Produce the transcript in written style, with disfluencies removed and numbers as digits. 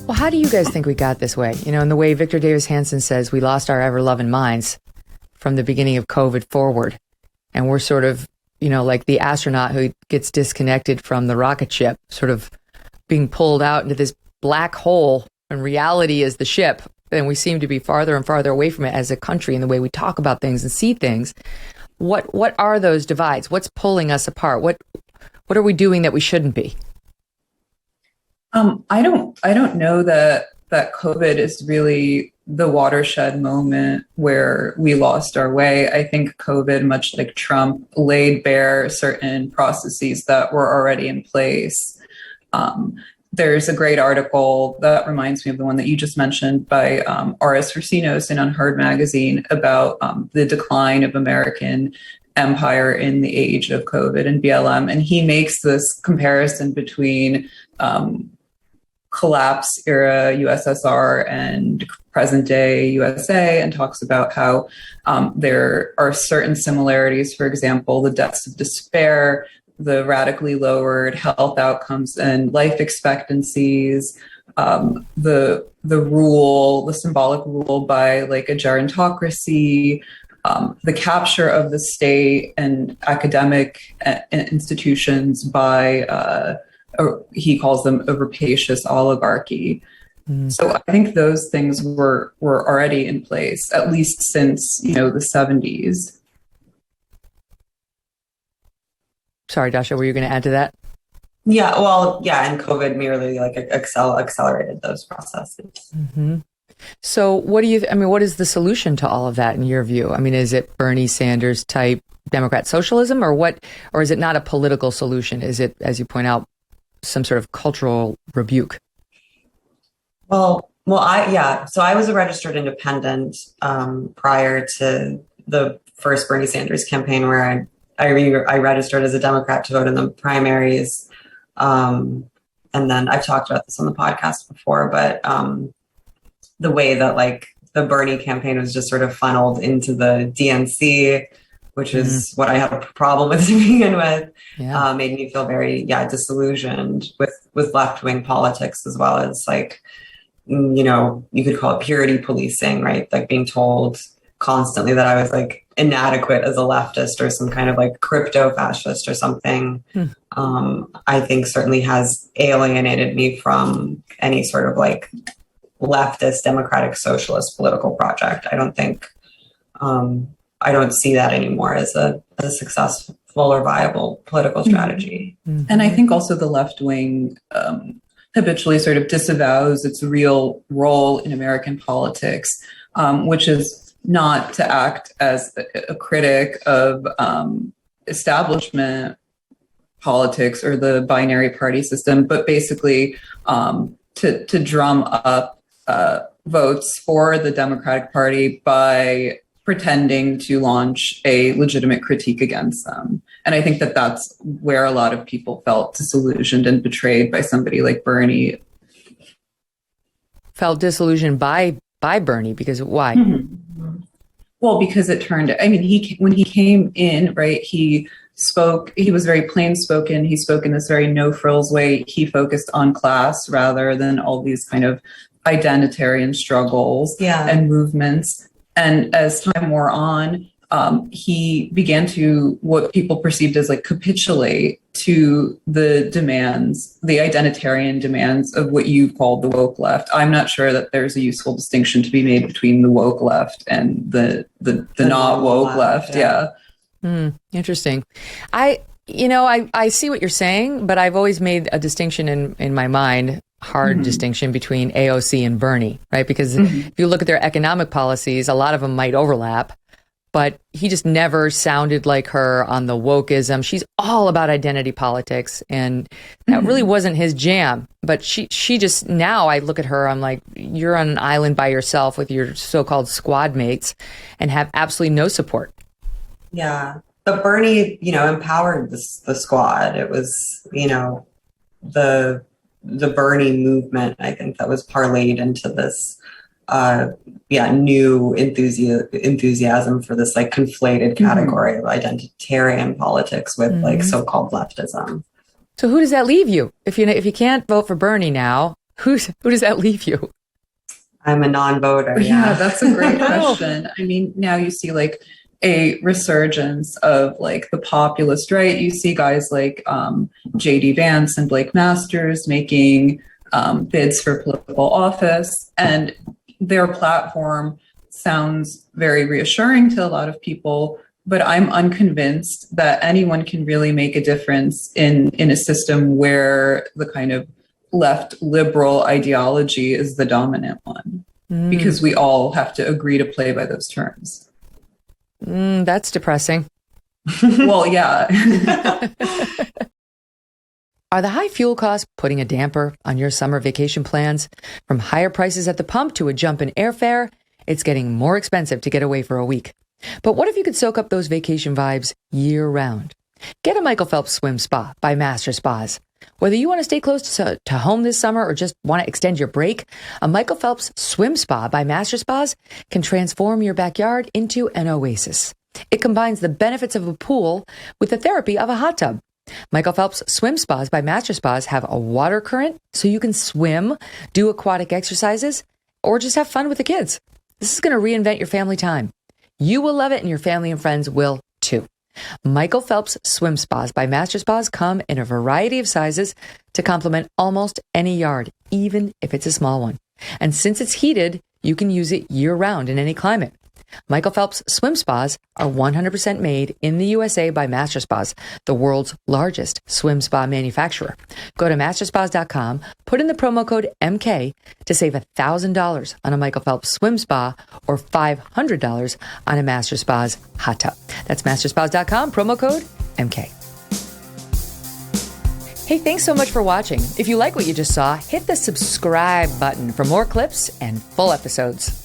Well, how do you guys think we got this way? You know, in the way Victor Davis Hanson says, we lost our ever-loving minds from the beginning of COVID forward. And we're sort of, you know, like the astronaut who gets disconnected from the rocket ship, sort of being pulled out into this black hole, and reality is the ship. And we seem to be farther and farther away from it as a country in the way we talk about things and see things. What are those divides? What's pulling us apart? What are we doing that we shouldn't be? I don't know that COVID is really the watershed moment where we lost our way. I think COVID, much like Trump, laid bare certain processes that were already in place. There's a great article that reminds me of the one that you just mentioned by R.S. Racines in Unheard magazine about the decline of American empire in the age of COVID and BLM. And he makes this comparison between collapse era USSR and present day USA, and talks about how there are certain similarities. For example, the deaths of despair, the radically lowered health outcomes and life expectancies, the symbolic rule by like a gerontocracy, the capture of the state and academic institutions by, he calls them a rapacious oligarchy. So I think those things were already in place, at least since, the 70s. Sorry, Dasha, were you going to add to that? Yeah, well, yeah, and COVID merely like accelerated those processes. Mm-hmm. So what is the solution to all of that in your view? I mean, is it Bernie Sanders type Democrat socialism, or is it not a political solution? Is it, as you point out, some sort of cultural rebuke? So I was a registered independent prior to the first Bernie Sanders campaign, where I registered as a Democrat to vote in the primaries. And then I've talked about this on the podcast before, but the way that like the Bernie campaign was just sort of funneled into the DNC, which is what I had a problem with to begin with, made me feel very, disillusioned with left-wing politics, as well as like, you could call it purity policing, right? Like being told constantly that I was like inadequate as a leftist or some kind of like crypto fascist or something. I think certainly has alienated me from any sort of like leftist democratic socialist political project. I don't think, I don't see that anymore as a successful or viable political strategy. And I think also the left wing habitually sort of disavows its real role in American politics, which is not to act as a critic of establishment politics or the binary party system, but basically to drum up votes for the Democratic Party by pretending to launch a legitimate critique against them. And I think that that's where a lot of people felt disillusioned and betrayed by somebody like Bernie. Felt disillusioned by Bernie, because why? Well, because it turned, when he came in, right, he was very plain spoken. He spoke in this very no frills way. He focused on class rather than all these kind of identitarian struggles and movements. And as time wore on, he began to what people perceived as like capitulate to the demands, the identitarian demands of what you called the woke left. I'm not sure that there's a useful distinction to be made between the woke left and the not woke left. Interesting. I see what you're saying, but I've always made a distinction in my mind, hard distinction between AOC and Bernie, right? Because if you look at their economic policies, a lot of them might overlap, but he just never sounded like her on the wokeism. She's all about identity politics, and that really wasn't his jam. But she just, now I look at her, I'm like, you're on an island by yourself with your so-called squad mates and have absolutely no support. Yeah. But Bernie, empowered the squad. It was, the Bernie movement, I think, that was parlayed into this, new enthusiasm for this like conflated category of identitarian politics with like so-called leftism. So who does that leave you? If you can't vote for Bernie now, Who does that leave you? I'm a non-voter. Yeah, that's a great question. I mean, now you see like a resurgence of like the populist right. You see guys like J.D. Vance and Blake Masters making bids for political office, and their platform sounds very reassuring to a lot of people. But I'm unconvinced that anyone can really make a difference in a system where the kind of left liberal ideology is the dominant one, because we all have to agree to play by those terms. That's depressing. Well, yeah. Are the high fuel costs putting a damper on your summer vacation plans? From higher prices at the pump to a jump in airfare, it's getting more expensive to get away for a week. But what if you could soak up those vacation vibes year-round? Get a Michael Phelps Swim Spa by Master Spas. Whether you want to stay close to home this summer or just want to extend your break, a Michael Phelps Swim Spa by Master Spas can transform your backyard into an oasis. It combines the benefits of a pool with the therapy of a hot tub. Michael Phelps Swim Spas by Master Spas have a water current so you can swim, do aquatic exercises, or just have fun with the kids. This is going to reinvent your family time. You will love it, and your family and friends will too. Michael Phelps Swim Spas by Master Spas come in a variety of sizes to complement almost any yard, even if it's a small one. And since it's heated, you can use it year-round in any climate. Michael Phelps Swim Spas are 100% made in the USA by Master Spas, the world's largest swim spa manufacturer. Go to masterspas.com, put in the promo code MK to save $1,000 on a Michael Phelps Swim Spa or $500 on a Master Spas hot tub. That's masterspas.com, promo code MK. Hey, thanks so much for watching. If you like what you just saw, hit the subscribe button for more clips and full episodes.